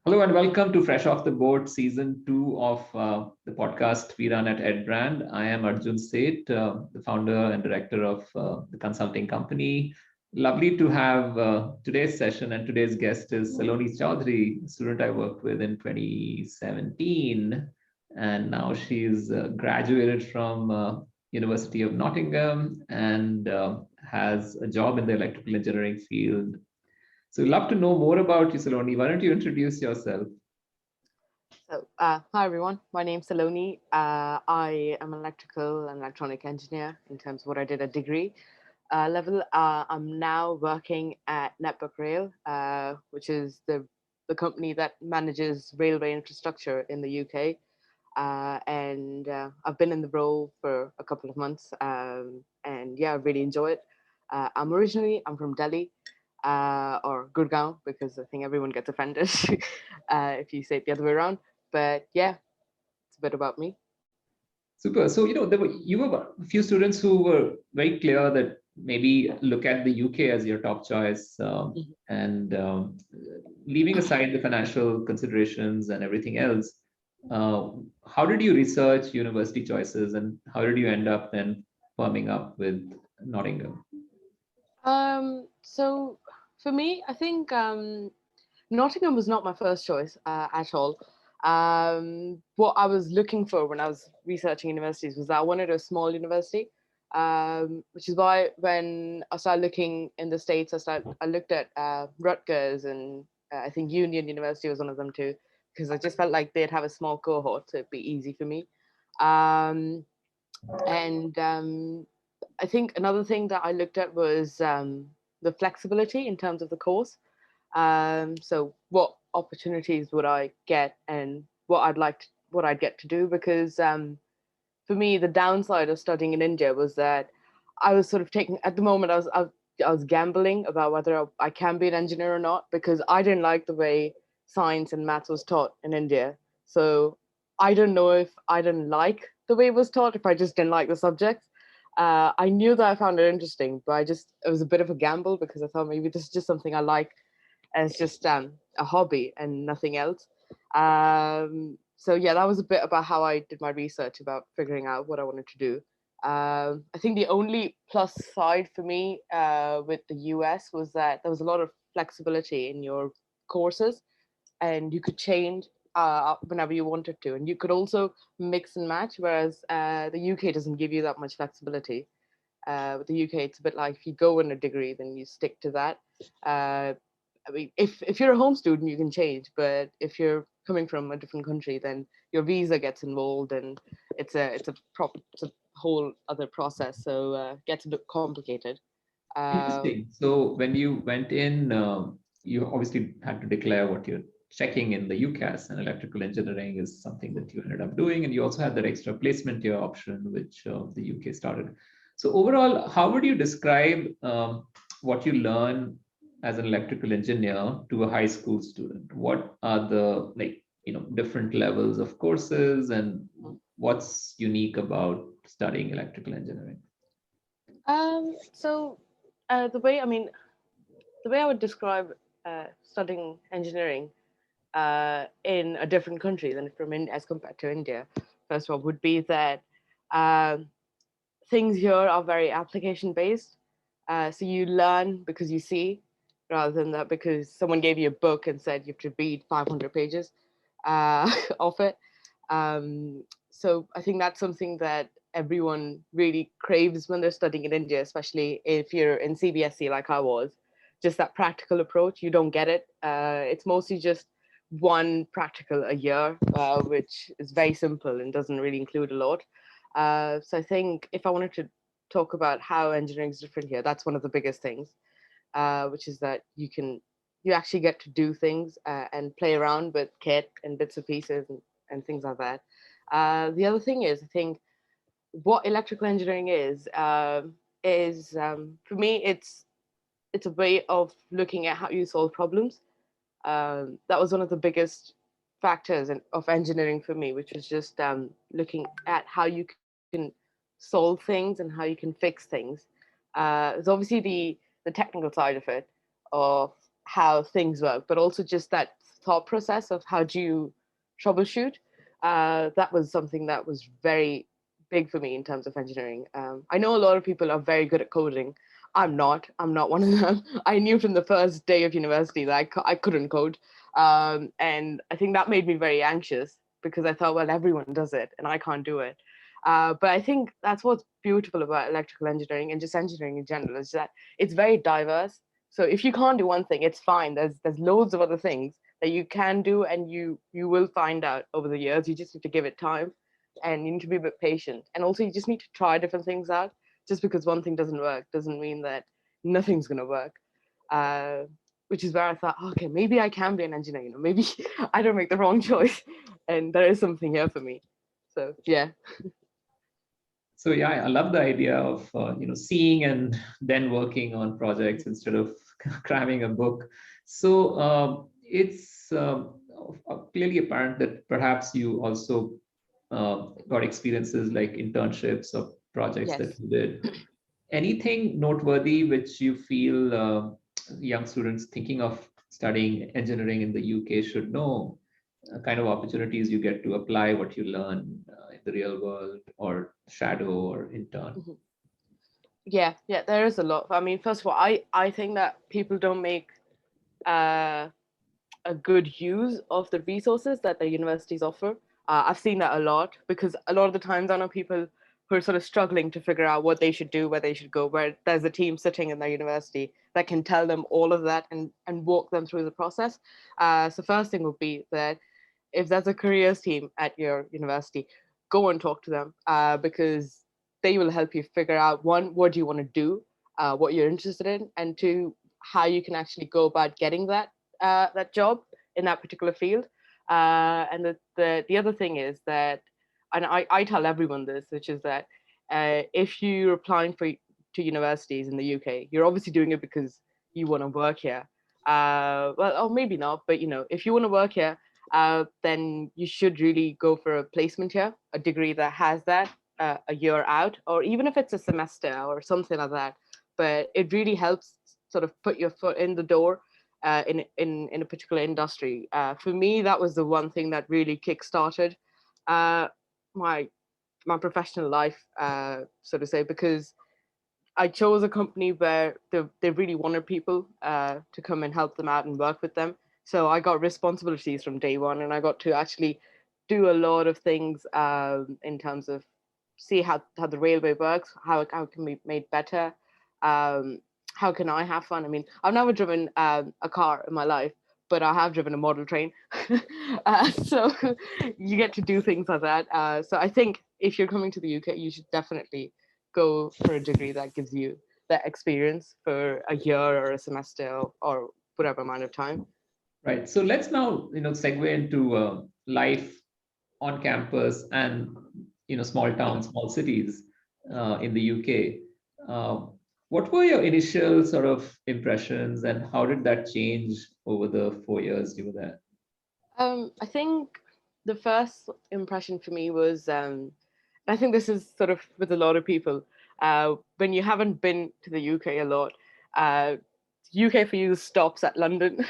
Hello and welcome to Fresh Off the Board Season 2 of the podcast we run at EdBrand. I am Arjun Seth, the founder and director of the consulting company. Lovely to have today's session, and today's guest is Saloni Chaudhary, a student I worked with in 2017. And now she's graduated from University of Nottingham and has a job in the electrical engineering field. So we'd love to know more about you, Saloni. Why don't you introduce yourself? Hi everyone. My name's Saloni. I am an electrical and electronic engineer in terms of what I did at degree level. I'm now working at Network Rail, which is the company that manages railway infrastructure in the UK. And I've been in the role for a couple of months, and yeah, I really enjoy it. I'm from Delhi, or Gurgaon, because I think everyone gets offended if you say it the other way around. But yeah, it's a bit about me. Super. So, you were a few students who were very clear that maybe look at the UK as your top choice, and leaving aside the financial considerations and everything else. How did you research university choices, and how did you end up then firming up with Nottingham? So for me, I think Nottingham was not my first choice at all. What I was looking for when I was researching universities was that I wanted a small university, which is why when I started looking in the States, I looked at Rutgers, and I think Union University was one of them too, because I just felt like they'd have a small cohort, so it'd be easy for me. Um, and I think another thing that I looked at was the flexibility in terms of the course. So what opportunities would I get, and what I'd get to do? Because for me, the downside of studying in India was that I was sort of taking, at the moment, I was gambling about whether I can be an engineer or not, because I didn't like the way science and maths was taught in India. So I don't know if I didn't like the way it was taught, if I just didn't like the subjects. I knew that I found it interesting, but it was a bit of a gamble, because I thought maybe this is just something I like as just a hobby and nothing else. So yeah, that was a bit about how I did my research about figuring out what I wanted to do. I think the only plus side for me with the US was that there was a lot of flexibility in your courses, and you could change whenever you wanted to, and you could also mix and match. Whereas the UK doesn't give you that much flexibility. With the UK, it's a bit like if you go in a degree, then you stick to that. Uh, I mean, if you're a home student, you can change, but if you're coming from a different country, then your visa gets involved, and it's a whole other process. So it gets a bit complicated. Um, Interesting. So when you went in, you obviously had to declare what you're checking in the UCAS, and electrical engineering is something that you ended up doing. And you also had that extra placement year option, which the UK started. So overall, how would you describe what you learn as an electrical engineer to a high school student? What are the different levels of courses, and what's unique about studying electrical engineering? so the way the way I would describe studying engineering in a different country than as compared to India, first of all, would be that um, things here are very application based. So you learn because you see, rather than that because someone gave you a book and said you have to read 500 pages of it. So I think that's something that everyone really craves when they're studying in India, especially if you're in CBSE like I was. Just that practical approach, you don't get it. It's mostly just one practical a year, which is very simple and doesn't really include a lot. So I think if I wanted to talk about how engineering is different here, that's one of the biggest things, which is that you actually get to do things and play around with kit and bits and pieces and things like that. The other thing is, I think what electrical engineering is for me, it's a way of looking at how you solve problems. That was one of the biggest factors of engineering for me, which was just looking at how you can solve things and how you can fix things. There's obviously the technical side of it, of how things work, but also just that thought process of how do you troubleshoot. That was something that was very big for me in terms of engineering. I know a lot of people are very good at coding. I'm not. I'm not one of them. I knew from the first day of university that I couldn't code, and I think that made me very anxious because I thought, well, everyone does it, and I can't do it. But I think that's what's beautiful about electrical engineering and just engineering in general is that it's very diverse. So if you can't do one thing, it's fine. There's loads of other things that you can do, and you will find out over the years. You just need to give it time, and you need to be a bit patient. And also, you just need to try different things out. Just because one thing doesn't work doesn't mean that nothing's gonna work. Uh, which is where I thought, okay, maybe I can be an engineer. Maybe I don't make the wrong choice, and there is something here for me. So yeah. So yeah, I love the idea of seeing and then working on projects instead of cramming a book. So it's clearly apparent that perhaps you also got experiences like internships or projects that Yes. you did. Anything noteworthy which you feel young students thinking of studying engineering in the UK should know? Kind of opportunities you get to apply what you learn in the real world or shadow or intern. Mhm. Yeah, yeah, there is a lot. I mean, first of all, I think that people don't make uh, a good use of the resources that the universities offer. I've seen that a lot because a lot of the times I know people who are sort of struggling to figure out what they should do, where they should go, where there's a team sitting in their university that can tell them all of that and walk them through the process. So first thing would be that if there's a careers team at your university, go and talk to them because they will help you figure out one, what do you want to do, what you're interested in, and two, how you can actually go about getting that job in that particular field. And the other thing is that, and I tell everyone this, which is that if you're applying for to universities in the UK, you're obviously doing it because you want to work here. Well, or maybe not, but if you want to work here, then you should really go for a placement here, a degree that has that a year out, or even if it's a semester or something like that. But it really helps sort of put your foot in the door in a particular industry. For me, that was the one thing that really kickstarted uh, my my professional life, so to say, because I chose a company where they really wanted people to come and help them out and work with them. So I got responsibilities from day one, and I got to actually do a lot of things in terms of see how the railway works, how it can be made better, um, how can I have fun. I mean, I've never driven a car in my life, but I have driven a model train. So you get to do things like that. So I think if you're coming to the UK, you should definitely go for a degree that gives you that experience for a year or a semester or whatever amount of time. Right. So let's now segue into life on campus and small towns, small cities in the UK. Uh, what were your initial sort of impressions, and how did that change over the 4 years you were there? I think the first impression for me was, I think this is sort of with a lot of people, when you haven't been to the UK a lot, uh, UK for you stops at London.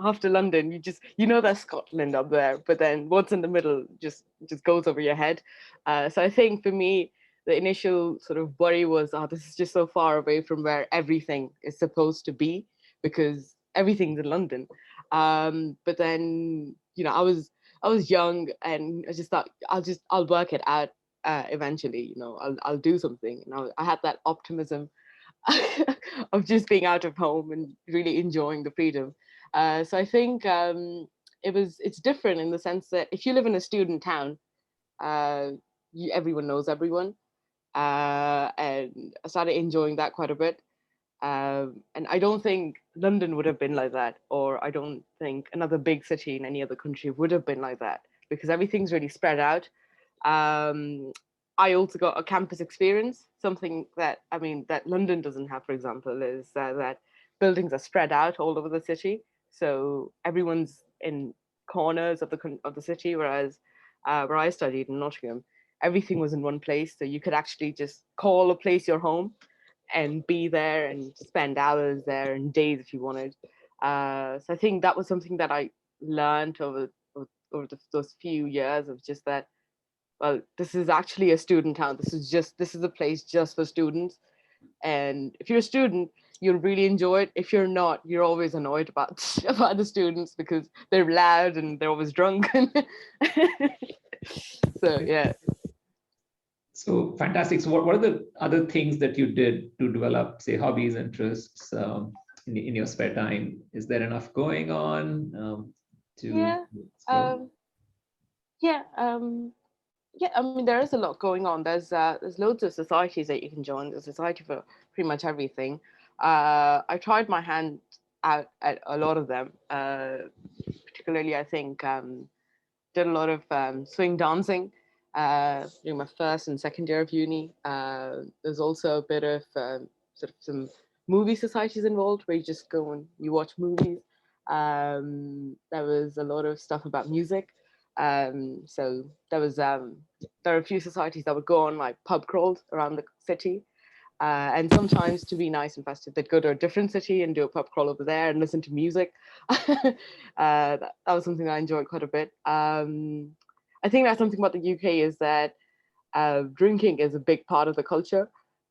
After London, you know there's Scotland up there, but then what's in the middle just goes over your head. So I think for me, the initial sort of worry was, oh, this is just so far away from where everything is supposed to be because everything's in London. But then I was young and I just thought I'll work it out eventually. I'll do something. I had that optimism of just being out of home and really enjoying the freedom. So I think it's different in the sense that if you live in a student town, uh, everyone knows everyone, and I started enjoying that quite a bit. And I don't think London would have been like that, or I don't think another big city in any other country would have been like that because everything's really spread out. Um, I also got a campus experience, something that I mean that London doesn't have, for example, is that buildings are spread out all over the city, so everyone's in corners of the city, whereas where I studied in Nottingham, everything was in one place, so you could actually just call a place your home and be there and spend hours there and days if you wanted. So I think that was something that I learned those few years of just that, well, this is actually a student town. This is a place just for students. And if you're a student, you'll really enjoy it. If you're not, you're always annoyed about about the students because they're loud and they're always drunk. So yeah. So fantastic. So what are the other things that you did to develop, say, hobbies, interests in your spare time? Is there enough going on to Yeah. explore? Um, yeah. Yeah. I mean, there is a lot going on. There's loads of societies that you can join. There's a society for pretty much everything. I tried my hand out at a lot of them. Particularly, I think did a lot of swing dancing during my first and second year of uni. There's also a bit of sort of some movie societies involved where you just go and you watch movies. There was a lot of stuff about music. So there are a few societies that would go on like pub crawls around the city. And sometimes, to be nice and festive, they'd go to a different city and do a pub crawl over there and listen to music. That was something I enjoyed quite a bit. I think that's something about the UK is that drinking is a big part of the culture.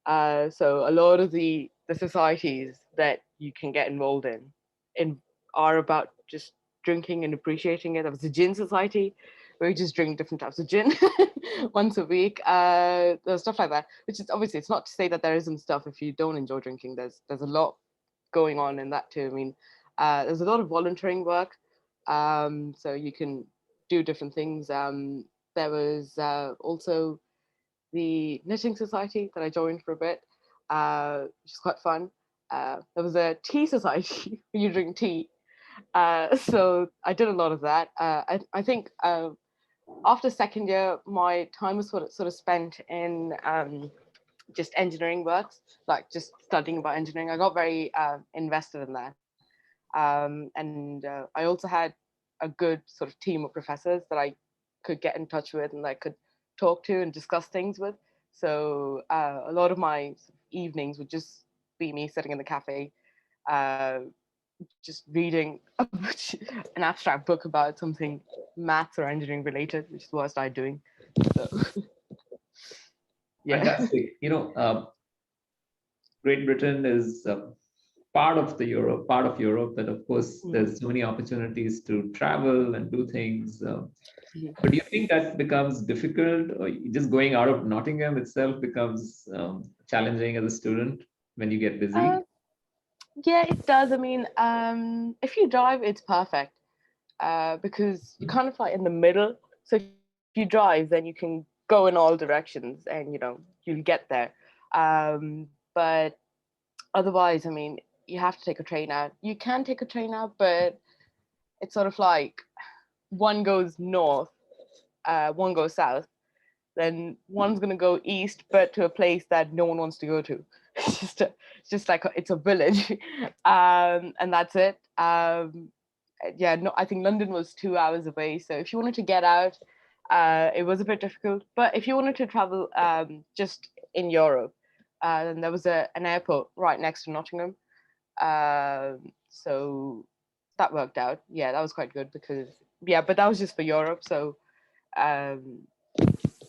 So a lot of the societies that you can get involved in are about just drinking and appreciating it. There was a gin society where you just drink different types of gin once a week. There's stuff like that, which is obviously it's not to say that there isn't stuff if you don't enjoy drinking. There's a lot going on in that too. I mean, there's a lot of volunteering work, so you can do different things. There was also the knitting society that I joined for a bit, which is quite fun. There was a tea society where you drink tea. So I did a lot of that. I think after second year, my time was sort of spent in just engineering works, like just studying about engineering. I got very invested in that. And I also had a good sort of team of professors that I could get in touch with and I could talk to and discuss things with. So a lot of my evenings would just be me sitting in the cafe, uh, just reading an abstract book about something maths or engineering related, which is what I started doing. So yeah. Fantastic. Great Britain is part of Europe, but of course, there's so many opportunities to travel and do things. But do you think that becomes difficult, or just going out of Nottingham itself becomes challenging as a student when you get Uh, busy? yeah, it does. I mean, if you drive, it's perfect because you're kind of like in the middle. So if you drive, then you can go in all directions, and you'll get there. But otherwise, I mean, you have to take a train out. You can take a train out, but it's sort of like one goes north, one goes south, then one's gonna go east, but to a place that no one wants to go to. It's just like it's a village, and that's it. Yeah, no, I think London was 2 hours away. So if you wanted to get out, it was a bit difficult. But if you wanted to travel just in Europe, then there was an airport right next to Nottingham. So that worked out. Yeah, that was quite good because yeah, but that was just for Europe. So um,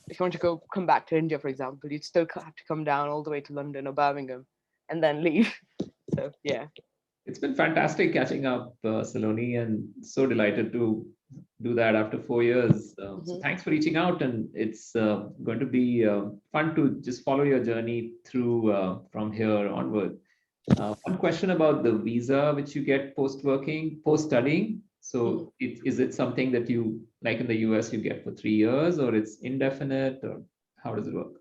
if you want to come back to India, for example, you'd still have to come down all the way to London or Birmingham and then leave. So yeah. It's been fantastic catching up, Saloni, and so delighted to do that after 4 years. So Mhm. thanks for reaching out, and it's going to be fun to just follow your journey through from here onward. One question about the visa which you get post studying. Mhm. So is it something that you, like in the US, you get for 3 years, or it's indefinite, or how does it work?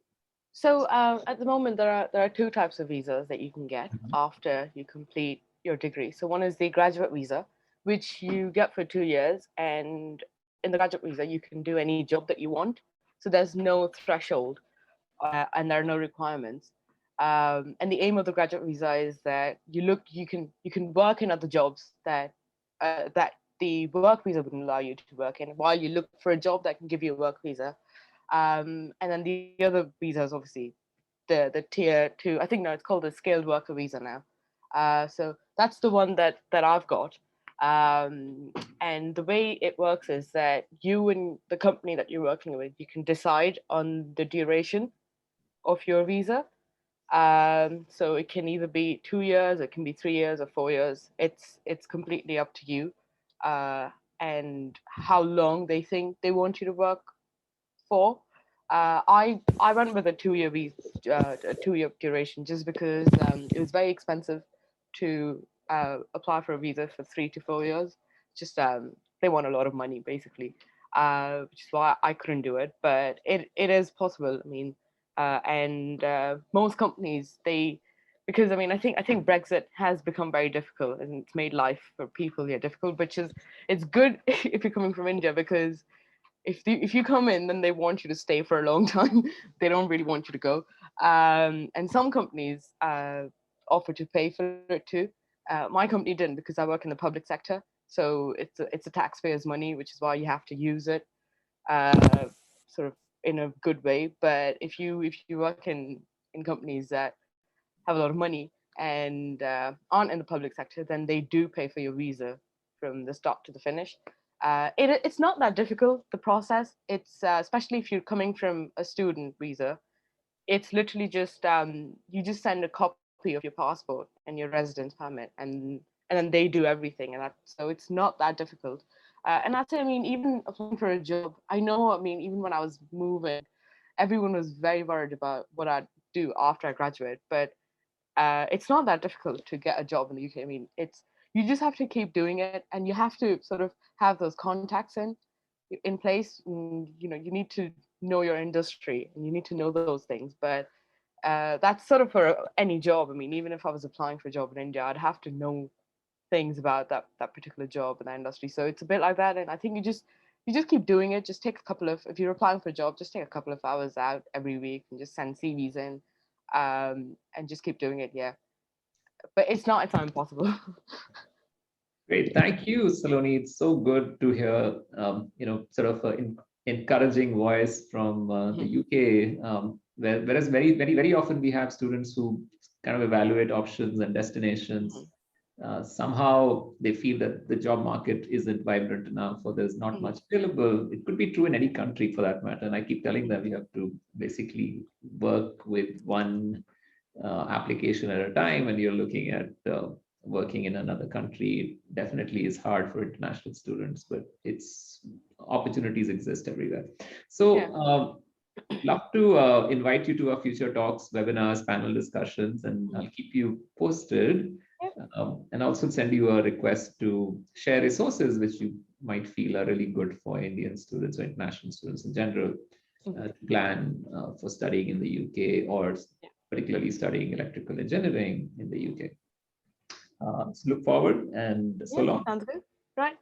So at the moment, there are two types of visas that you can get Mhm. after you complete your degree. So one is the graduate visa, which you get for 2 years, and in the graduate visa, you can do any job that you want. So there's no threshold, and there are no requirements. And the aim of the graduate visa is that you can work in other jobs that the work visa wouldn't allow you to work in, while you look for a job that can give you a work visa. And then the other visa is obviously the tier two. I think no, it's called the skilled worker visa now. So that's the one that I've got. And the way it works is that you and the company that you're working with, you can decide on the duration of your visa. So it can either be 2 years, it can be 3 years or 4 years. It's completely up to you, uh, and how long they think they want you to work for. I went with a 2 year visa, a 2 year duration, just because it was very expensive to apply for a visa for 3 to 4 years. Just they want a lot of money basically, which is why I couldn't do it. But it is possible. I mean, and most companies they because I think Brexit has become very difficult and it's made life for people here difficult, which is it's good if you're coming from India because if you come in, then they want you to stay for a long time. They don't really want you to go. And some companies offer to pay for it too. My company didn't because I work in the public sector, so it's a taxpayer's money, which is why you have to use it uh, sort of in a good way. But if you work in companies that have a lot of money and aren't in the public sector, then they do pay for your visa from the start to the finish. It's not that difficult, the process. It's especially if you're coming from a student visa, it's literally just you just send a copy of your passport and your residence permit, and then they do everything, and that so it's not that difficult. And that's it. I mean, even applying for a job, I know. I mean, even when I was moving, everyone was very worried about what I'd do after I graduate, but it's not that difficult to get a job in the UK. I mean, it's you just have to keep doing it, and you have to sort of have those contacts in place. You know, you need to know your industry and you need to know those things. But that's sort of for any job. I mean, even if I was applying for a job in India, I'd have to know things about that particular job in that industry. So it's a bit like that, and I think you just keep doing it. Just take a couple of if you're applying for a job, just take a couple of hours out every week and just send CVs in, and just keep doing it. Yeah, but it's not impossible. Great. Thank you, Saloni. It's so good to hear, sort of an encouraging voice from the Mhm, UK. Whereas very often we have students who kind of evaluate options and destinations. mhm, Somehow they feel that the job market isn't vibrant enough or there's not mhm, much available. It could be true in any country for that matter. And I keep telling mhm, them you have to basically work with one application at a time, and you're looking at working in another country. Definitely is hard for international students, but it's opportunities exist everywhere. yeah. So love to invite you to our future talks, webinars, panel discussions, and Mhm, I'll keep you posted. yeah. And also send you a request to share resources which you might feel are really good for Indian students or international students in general Mhm, to plan for studying in the UK or yeah. particularly studying electrical engineering in the UK. So look forward and so Yeah. long. Sounds good. Right.